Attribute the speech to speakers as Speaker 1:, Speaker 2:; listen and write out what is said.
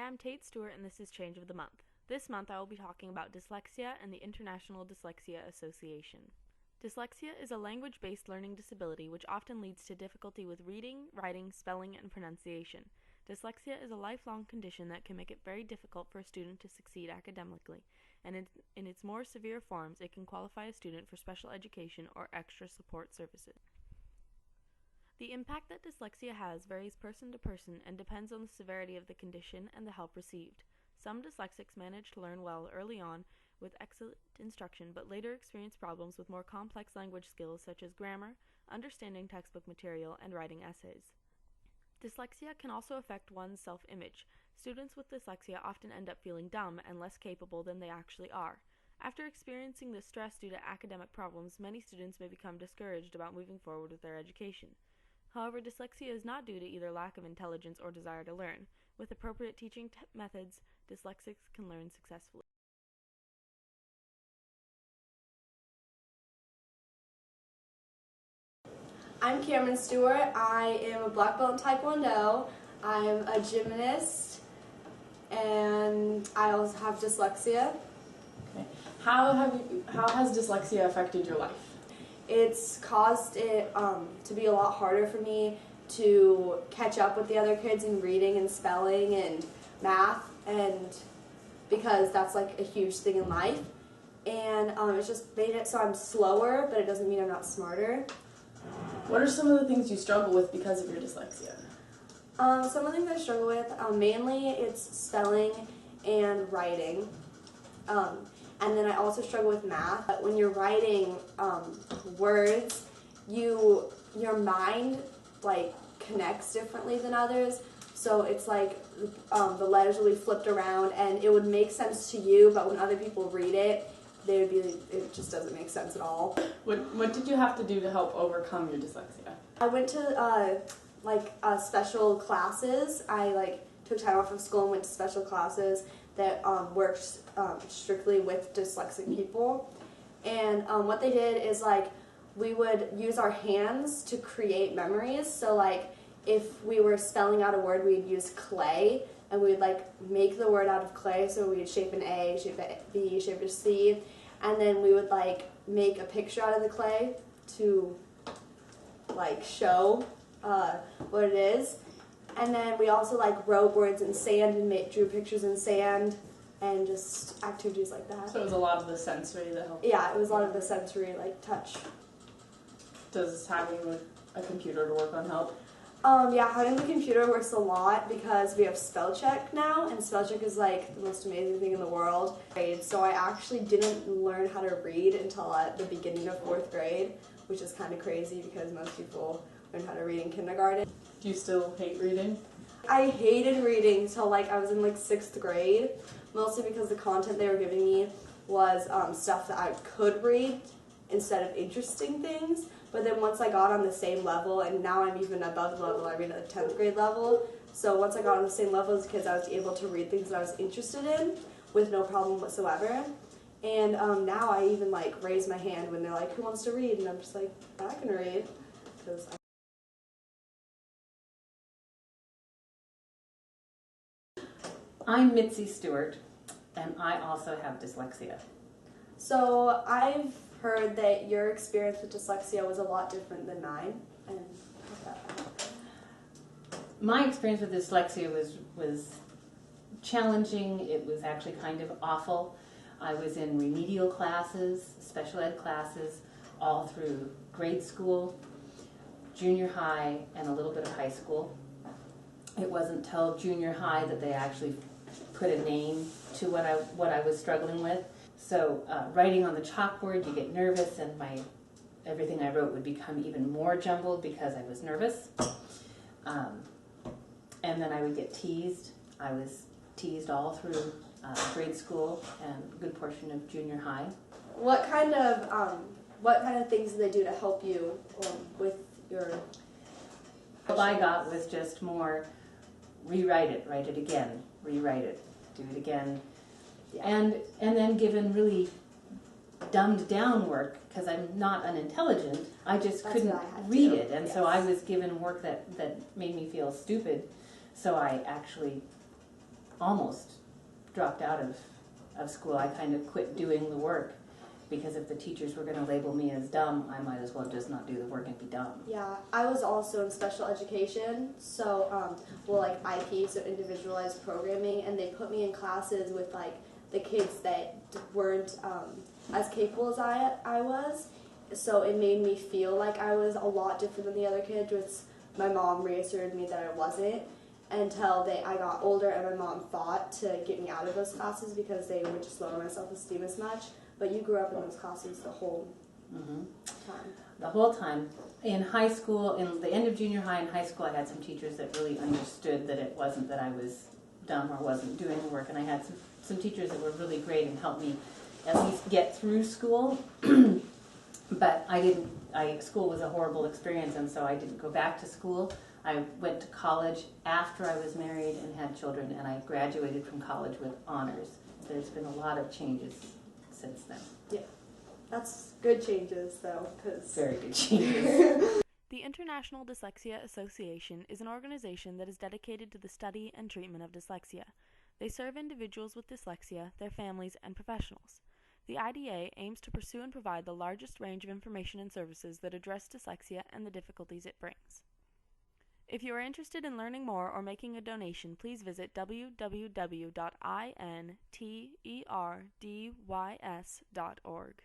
Speaker 1: I'm Tate Stewart, and this is Change of the Month. This month I will be talking about dyslexia and the International Dyslexia Association. Dyslexia is a language-based learning disability which often leads to difficulty with reading, writing, spelling, and pronunciation. Dyslexia is a lifelong condition that can make it very difficult for a student to succeed academically, and in its more severe forms, it can qualify a student for special education or extra support services. The impact that dyslexia has varies person to person and depends on the severity of the condition and the help received. Some dyslexics manage to learn well early on with excellent instruction, but later experience problems with more complex language skills such as grammar, understanding textbook material, and writing essays. Dyslexia can also affect one's self-image. Students with dyslexia often end up feeling dumb and less capable than they actually are. After experiencing this stress due to academic problems, many students may become discouraged about moving forward with their education. However, dyslexia is not due to either lack of intelligence or desire to learn. With appropriate teaching methods, dyslexics can learn successfully.
Speaker 2: I'm Cameron Stewart. I am a black belt in Taekwondo. I'm a gymnast, and I also have dyslexia.
Speaker 3: Okay. How has dyslexia affected your life?
Speaker 2: It's caused it to be a lot harder for me to catch up with the other kids in reading and spelling and math, and because that's like a huge thing in life. And it's just made it so I'm slower, but it doesn't mean I'm not smarter.
Speaker 3: What are some of the things you struggle with because of your dyslexia?
Speaker 2: Some of the things I struggle with, mainly it's spelling and writing. And then I also struggle with math. When you're writing words, your mind like connects differently than others. So it's like the letters will be flipped around, and it would make sense to you, but when other people read it, they would be it just doesn't make sense at all.
Speaker 3: What did you have to do to help overcome your dyslexia?
Speaker 2: I went to special classes. I took time off from school and went to special classes that worked strictly with dyslexic people. And what they did is we would use our hands to create memories. So if we were spelling out a word, we'd use clay, and we would make the word out of clay. So we'd shape an A, shape a B, shape a C, and then we would make a picture out of the clay to show what it is. And then we also wrote words in sand and drew pictures in sand, and just activities like that.
Speaker 3: So it was a lot of the sensory that helped?
Speaker 2: Yeah, it was a lot of the sensory, touch.
Speaker 3: Does having a computer to work on help?
Speaker 2: Yeah, having the computer works a lot because we have spell check now, and spell check is the most amazing thing in the world. So I actually didn't learn how to read until at the beginning of 4th grade, which is kind of crazy because most people learn how to read in kindergarten.
Speaker 3: Do you still hate reading?
Speaker 2: I hated reading until I was in 6th grade, mostly because the content they were giving me was stuff that I could read instead of interesting things. But then once I got on the same level, and now I'm even above the level, I read at the 10th grade level. So once I got on the same level as kids, I was able to read things that I was interested in with no problem whatsoever. And now I even raise my hand when they're like, who wants to read? And I'm just like, I can read.
Speaker 4: I'm Mitzi Stewart, and I also have dyslexia.
Speaker 2: So I've heard that your experience with dyslexia was a lot different than mine. And
Speaker 4: My experience with dyslexia was challenging. It was actually kind of awful. I was in remedial classes, special ed classes, all through grade school, junior high, and a little bit of high school. It wasn't till junior high that they actually put a name to what I was struggling with. So writing on the chalkboard, you get nervous, and everything I wrote would become even more jumbled because I was nervous. And then I would get teased. I was teased all through grade school and a good portion of junior high.
Speaker 2: What kind of things did they do to help you with your?
Speaker 4: What I got was just more rewrite it, write it again, rewrite it, do it again. Yeah. And then given really dumbed down work, because I'm not unintelligent, I just couldn't read it. And so I was given work that made me feel stupid. So I actually almost dropped out of school. I kind of quit doing the work because if the teachers were going to label me as dumb, I might as well just not do the work and be dumb.
Speaker 2: Yeah, I was also in special education, so, like IP, so individualized programming, and they put me in classes with, like, the kids that weren't as capable as I was, so it made me feel like I was a lot different than the other kids, which my mom reassured me that I wasn't, until I got older and my mom fought to get me out of those classes because they would just lower my self-esteem as much. But you grew up in those classes the whole time.
Speaker 4: The whole time. In high school, in the end of junior high and high school, I had some teachers that really understood that it wasn't that I was dumb or wasn't doing the work, and I had some teachers that were really great and helped me at least get through school. But school was a horrible experience, and so I didn't go back to school. I went to college after I was married and had children, and I graduated from college with honors. There's been a lot of changes since then.
Speaker 2: Yeah, that's good changes, though.
Speaker 4: Very good changes.
Speaker 1: The International Dyslexia Association is an organization that is dedicated to the study and treatment of dyslexia. They serve individuals with dyslexia, their families, and professionals. The IDA aims to pursue and provide the largest range of information and services that address dyslexia and the difficulties it brings. If you are interested in learning more or making a donation, please visit www.interdys.org.